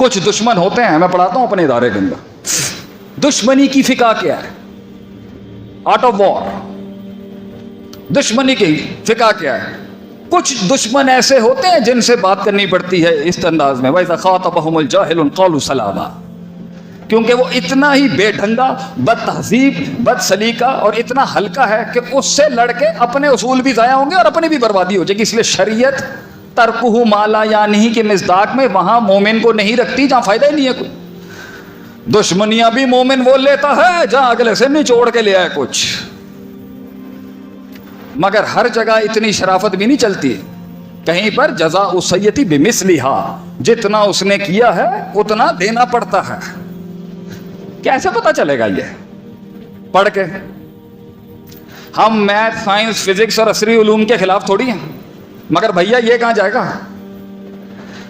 کچھ دشمن ہوتے ہیں, میں پڑھاتا ہوں اپنے ادارے کے اندر, دشمنی کی فقہ کیا ہے, آرٹ آف وار, دشمنی کی فقہ کیا ہے. کچھ دشمن ایسے ہوتے ہیں جن سے بات کرنی پڑتی ہے اس انداز میں, وَإِذَا خَاطَبَهُمُ الْجَاهِلُونَ قَالُوا سَلَامًا, کیونکہ وہ اتنا ہی بے ڈھنگا, بد تہذیب, بد سلیقہ اور اتنا ہلکا ہے کہ اس سے لڑ کے اپنے اصول بھی ضائع ہوں گے اور اپنی بھی بربادی ہو جائے گی. اس لیے شریعت ترکہ ما لا یعنی کے مصداق میں وہاں مومن کو نہیں رکھتی جہاں فائدہ ہی نہیں ہے کوئی. دشمنیاں بھی مومن وہ لیتا ہے جہاں اگلے سے نچوڑ کے لے آئے کچھ, مگر ہر جگہ اتنی شرافت بھی نہیں چلتی. کہیں پر جزاء السیئۃ بمثلھا, جتنا اس نے کیا ہے اتنا دینا پڑتا ہے. کیسے پتا چلے گا یہ پڑھ کے؟ ہم میتھ, سائنس, فزکس اور عصری علوم کے خلاف تھوڑی ہیں, مگر بھیا یہ کہاں جائے گا؟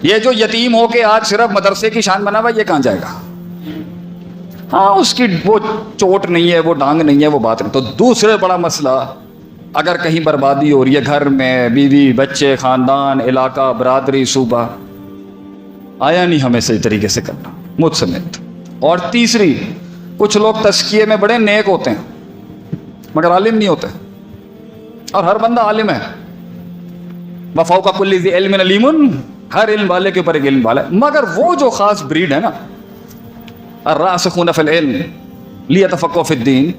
یہ جو یتیم ہو کے آج صرف مدرسے کی شان بنا ہوا یہ کہاں جائے گا؟ ہاں اس کی وہ چوٹ نہیں ہے, وہ ڈانگ نہیں ہے, وہ بات نہیں. تو دوسرے بڑا مسئلہ, اگر کہیں بربادی ہو رہی ہے گھر میں, بیوی بچے, خاندان, علاقہ, برادری, صوبہ, آیا نہیں ہمیں صحیح طریقے سے کرنا مجھ سمیت. اور تیسری, کچھ لوگ تزکیے میں بڑے نیک ہوتے ہیں مگر عالم نہیں ہوتے, اور ہر بندہ عالم ہے. وَفَوْقَ كُلِّ ذِي عِلْمٍ عَلِيمٌ, ہر علم والے کے اوپر ایک علم والا ہے. مگر وہ جو خاص بریڈ ہے نا, الراسخون فی العلم لیتفقہوا فی الدین,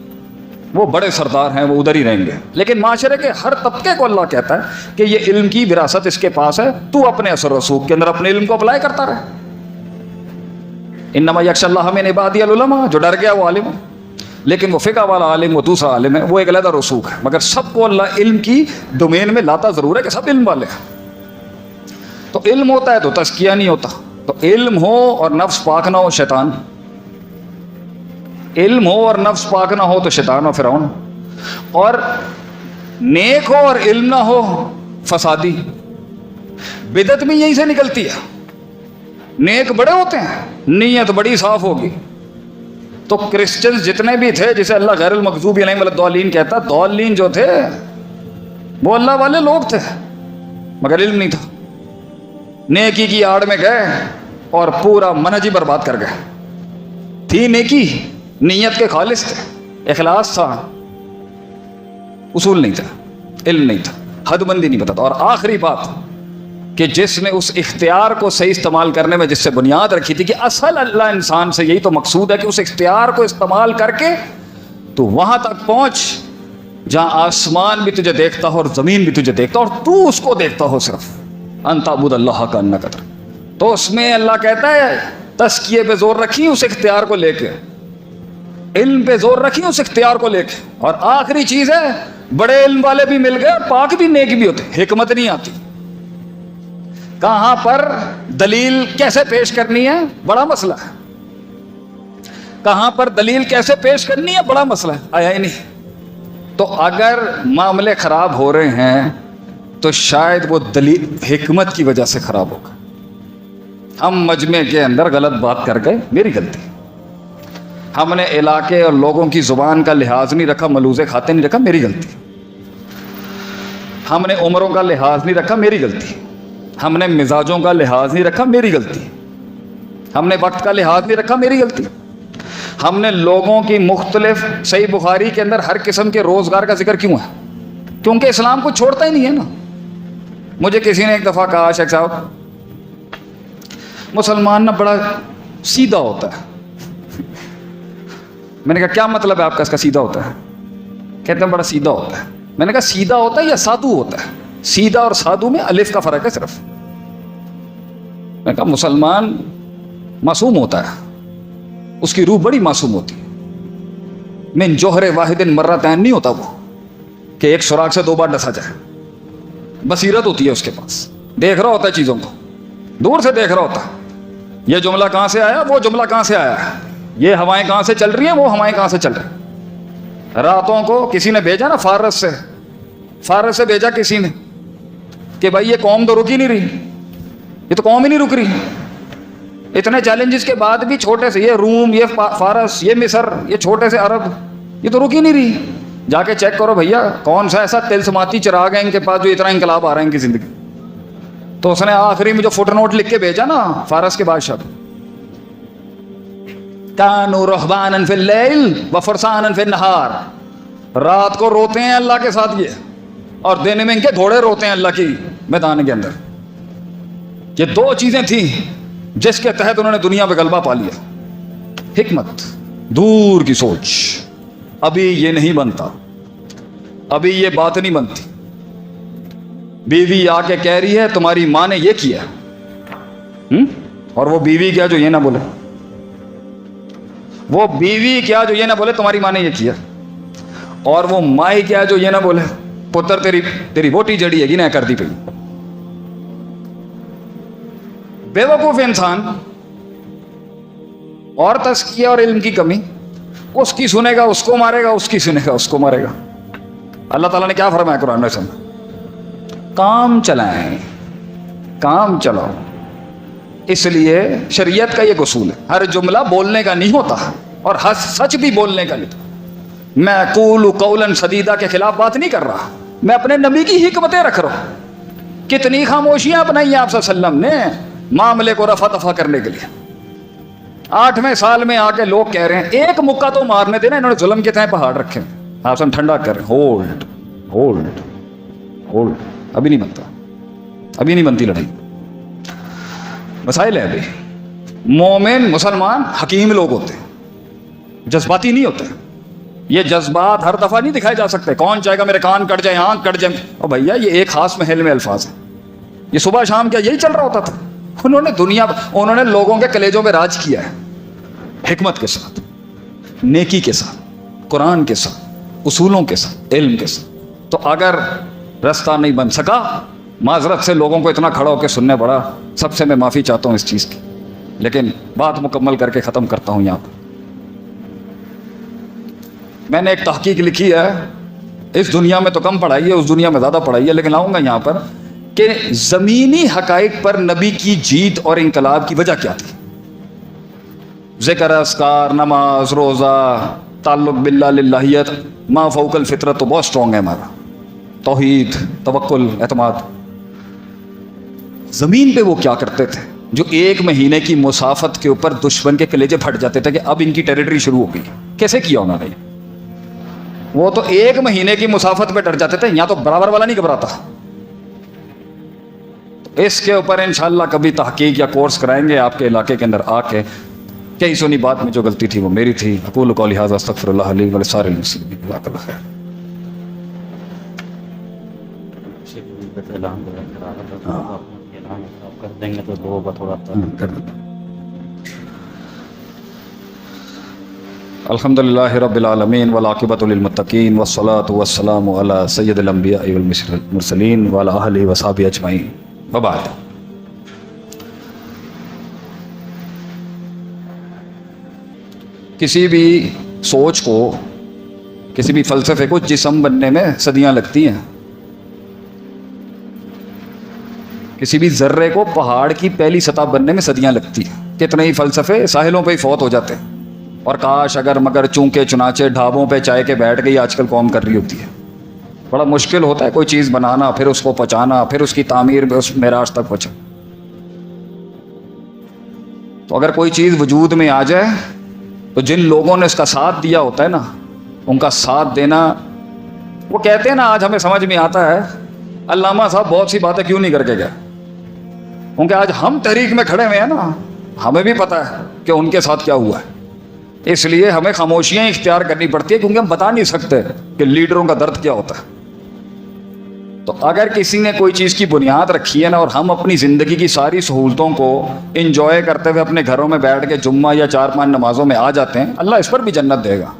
وہ بڑے سردار ہیں, وہ ادھر ہی رہیں گے. لیکن معاشرے کے ہر طبقے کو اللہ کہتا ہے کہ یہ علم کی وراثت اس کے پاس ہے, تو اپنے اثر و رسوخ کے اندر اپنے علم کو اپلائی کرتا رہے. انما یخشی اللہ من عبادی العلماء, جو ڈر گیا وہ عالم ہے. لیکن وہ فقہ والا عالم, وہ دوسرا عالم ہے, وہ ایک علیحدہ رسوخ ہے. مگر سب کو اللہ علم کی ڈومین میں لاتا ضرور ہے کہ سب علم والے ہیں. تو علم ہوتا ہے تو تزکیہ نہیں ہوتا. تو علم ہو اور نفس پاک نہ ہو شیطان, علم ہو اور نفس پاک نہ ہو تو شیطان و فرعون, اور نیک ہو اور علم نہ ہو فسادی. بدعت بھی یہیں سے نکلتی ہے. نیک بڑے ہوتے ہیں, نیت بڑی صاف ہوگی. تو کرسچنز جتنے بھی تھے, جسے اللہ غیر المغضوب علیہم ولا الضالین کہتا, ضالین جو تھے وہ اللہ والے لوگ تھے مگر علم نہیں تھا. نیکی کی آڑ میں گئے اور پورا منہج ہی برباد کر گئے. تھی نیکی, نیت کے خالص تھے, اخلاص تھا, اصول نہیں تھا, علم نہیں تھا, حد بندی نہیں پتا تھا. اور آخری بات کہ جس نے اس اختیار کو صحیح استعمال کرنے میں جس سے بنیاد رکھی تھی کہ اصل اللہ انسان سے یہی تو مقصود ہے کہ اس اختیار کو استعمال کر کے تو وہاں تک پہنچ جہاں آسمان بھی تجھے دیکھتا ہو اور زمین بھی تجھے دیکھتا ہو اور تو اس کو دیکھتا ہو صرف, ان تعبد اللہ کانک تراہ. تو اس میں اللہ کہتا ہے تزکیے پہ زور رکھی اس اختیار کو لے کے, علم پہ زور رکھی اس اختیار کو لے کے. اور آخری چیز ہے, بڑے علم والے بھی مل گئے, پاک بھی نیک بھی ہوتے, حکمت نہیں آتی. کہاں پر دلیل کیسے پیش کرنی ہے بڑا مسئلہ ہے, کہاں پر دلیل کیسے پیش کرنی ہے بڑا مسئلہ ہے, آیا ہی نہیں. تو اگر معاملے خراب ہو رہے ہیں تو شاید وہ دلیل حکمت کی وجہ سے خراب ہوگا. ہم مجمع کے اندر غلط بات کر گئے, میری غلطی. ہم نے علاقے اور لوگوں کی زبان کا لحاظ نہیں رکھا, ملوزے کھاتے نہیں رکھا, میری غلطی. ہم نے عمروں کا لحاظ نہیں رکھا, میری غلطی. ہم نے مزاجوں کا لحاظ نہیں رکھا, میری غلطی. ہم نے وقت کا لحاظ نہیں رکھا, میری غلطی. ہم نے لوگوں کی مختلف, صحیح بخاری کے اندر ہر قسم کے روزگار کا ذکر کیوں ہے؟ کیونکہ اسلام کو چھوڑتا ہی نہیں ہے نا. مجھے کسی نے ایک دفعہ کہا, شیخ صاحب مسلمان نا بڑا سیدھا ہوتا ہے. میں نے کہا کیا مطلب ہے آپ کا اس کا سیدھا ہوتا ہے؟ کہتے ہیں بڑا سیدھا ہوتا ہے. میں نے کہا سیدھا ہوتا ہے یا سادھو ہوتا ہے؟ سیدھا اور سادھو میں الف کا فرق ہے صرف. میں نے کہا مسلمان معصوم ہوتا ہے, اس کی روح بڑی معصوم ہوتی ہے. من جوہر واحد مرتین نہیں ہوتا وہ کہ ایک سوراخ سے 2 بار ڈسا جائے. بصیرت ہوتی ہے اس کے پاس, دیکھ رہا ہوتا ہے چیزوں کو, دور سے دیکھ رہا ہوتا ہے. یہ جملہ کہاں سے آیا, وہ جملہ کہاں سے آیا, یہ ہوائیں کہاں سے چل رہی ہیں, وہ ہوائیں کہاں سے چل رہی ہیں. راتوں کو کسی نے بھیجا نا فارس سے بھیجا کسی نے کہ بھائی یہ قوم تو رک ہی نہیں رہی, یہ تو قوم ہی نہیں رک رہی. اتنے چیلنجز کے بعد بھی چھوٹے سے, یہ روم, یہ فارس, یہ مصر, یہ چھوٹے سے عرب, یہ تو رک ہی نہیں رہی. جا کے چیک کرو بھیا کون سا ایسا تلسماتی چراغ ہے ان کے پاس جو اتنا انقلاب آ رہا ہے ان کی زندگی. تو اس نے آخری میں جو فٹ نوٹ لکھ کے بھیجا نا فارس کے بادشاہ کو, کانوا رہبانا فی اللیل وفرسانا فی النہار، رات کو روتے ہیں اللہ کے ساتھ یہ، اور دن میں ان کے گھوڑے روتے ہیں اللہ کی میدان کے اندر۔ یہ دو چیزیں تھیں جس کے تحت انہوں نے دنیا پہ غلبہ پا لیا۔ حکمت، دور کی سوچ۔ ابھی یہ نہیں بنتا، ابھی یہ بات نہیں بنتی۔ بیوی آ کے کہہ رہی ہے تمہاری ماں نے یہ کیا، اور وہ بیوی کیا جو یہ نہ بولے، وہ بیوی کیا جو یہ نہ بولے تمہاری ماں نے یہ کیا، اور وہ مائی کیا جو یہ نہ بولے پتر تیری ووٹی جڑی ہے گی نہ کر دی پئی۔ بے وقوف انسان اور تزکیہ اور علم کی کمی، اس کی سنے گا اس کو مارے گا، اس کی سنے گا اس کو مارے گا۔ اللہ تعالیٰ نے کیا فرمایا قرآن میں؟ کام چلائیں، کام چلاؤ۔ اس لیے شریعت کا یہ اصول ہے، ہر جملہ بولنے کا نہیں ہوتا، اور ہر سچ بھی بولنے کا نہیں۔ میں اقول قولا سدیدا کے خلاف بات نہیں کر رہا، میں اپنے نبی کی حکمتیں رکھ رہا ہوں۔ کتنی خاموشیاں اپنائی ہیں آپ صلی اللہ علیہ وسلم نے معاملے کو رفع دفع کرنے کے لیے۔ 8ویں سال میں آ کے لوگ کہہ رہے ہیں ایک مکہ تو مارنے دینا، انہوں نے ظلم کے تئیں پہاڑ رکھے ہیں۔ آپ سب ٹھنڈا کر رہے ہیں، ہولڈ ہولڈ ہولڈ، ابھی نہیں بنتا، ابھی نہیں بنتی لڑائی، مسائل ہے ابھی۔ مومن مسلمان حکیم لوگ ہوتے ہیں، جذباتی نہیں ہوتے۔ یہ جذبات ہر دفعہ نہیں دکھائے جا سکتے۔ کون چاہے گا میرے کان کٹ جائے، آنکھ کٹ جائے؟ اور بھیا یہ ایک خاص محل میں الفاظ ہیں، یہ صبح شام کیا یہی چل رہا ہوتا تھا؟ انہوں نے لوگوں کے کلیجوں میں راج کیا ہے، حکمت کے ساتھ، نیکی کے ساتھ، قرآن کے ساتھ، اصولوں کے ساتھ، علم کے ساتھ۔ تو اگر رستہ نہیں بن سکا، معذرت سے لوگوں کو اتنا کھڑا ہو کے سننے پڑا، سب سے میں معافی چاہتا ہوں اس چیز کی، لیکن بات مکمل کر کے ختم کرتا ہوں۔ یہاں پر میں نے ایک تحقیق لکھی ہے، اس دنیا میں تو کم پڑھائی ہے، اس دنیا میں زیادہ پڑھائی ہے، لیکن لاؤں گا یہاں پر کہ زمینی حقائق پر نبی کی جیت اور انقلاب کی وجہ کیا تھی۔ ذکر، اذکار، نماز، روزہ، تعلق باللہ، للہیت، ما فوق الفطرت تو بہت سٹرونگ ہے ہمارا، توحید، توکل، اعتماد۔ زمین پہ وہ کیا کرتے تھے جو 1 مہینے کی مسافت کے اوپر دشمن کے کلیجے پھٹ جاتے تھے کہ اب ان کی ٹیریٹری شروع ہو گئی؟ کیسے کیا انہوں نے؟ وہ تو 1 مہینے کی مسافت پہ ڈر جاتے تھے، یہاں تو برابر والا نہیں گھبراتا۔ اس کے اوپر انشاءاللہ کبھی تحقیق یا کورس کرائیں گے آپ کے علاقے کے اندر آ کے۔ کئی سنی بات میں جو غلطی تھی وہ میری تھی۔ اقول قولی ھذا استغفر اللہ لی ولسائر المسلمین، جزاک اللہ خیر۔ کر دیں گے تو دو تھوڑا الحمد للہ رب العالمین والعاقبۃ للمتقین والصلاۃ والسلام علی سید الانبیاء والمرسلین وعلی آلہ وصحبہ اجمعین، وبعد۔ کسی بھی سوچ کو، کسی بھی فلسفے کو جسم بننے میں صدیاں لگتی ہیں۔ کسی بھی ذرے کو پہاڑ کی پہلی سطح بننے میں صدیاں لگتی ہیں۔ کتنے ہی فلسفے ساحلوں پہ ہی فوت ہو جاتے ہیں، اور کاش اگر مگر چونکے چنانچے ڈھابوں پہ چائے کے بیٹھ گئی آج کل قوم کر رہی ہوتی ہے۔ بڑا مشکل ہوتا ہے کوئی چیز بنانا، پھر اس کو پہنچانا، پھر اس کی تعمیر میں اس معراج تک پہنچا۔ تو اگر کوئی چیز وجود میں آ جائے تو جن لوگوں نے اس کا ساتھ دیا ہوتا ہے نا، ان کا ساتھ دینا، وہ کہتے ہیں نا آج ہمیں سمجھ میں آتا ہے علامہ صاحب بہت سی باتیں کیوں نہیں کر کے گئے، کیونکہ آج ہم تحریک میں کھڑے ہوئے ہیں نا، ہمیں بھی پتہ ہے کہ ان کے ساتھ کیا ہوا ہے۔ اس لیے ہمیں خاموشیاں اختیار کرنی پڑتی ہے، کیونکہ ہم بتا نہیں سکتے کہ لیڈروں کا درد کیا ہوتا ہے۔ تو اگر کسی نے کوئی چیز کی بنیاد رکھی ہے نا، اور ہم اپنی زندگی کی ساری سہولتوں کو انجوائے کرتے ہوئے اپنے گھروں میں بیٹھ کے جمعہ یا 4-5 نمازوں میں آ جاتے ہیں، اللہ اس پر بھی جنت دے گا۔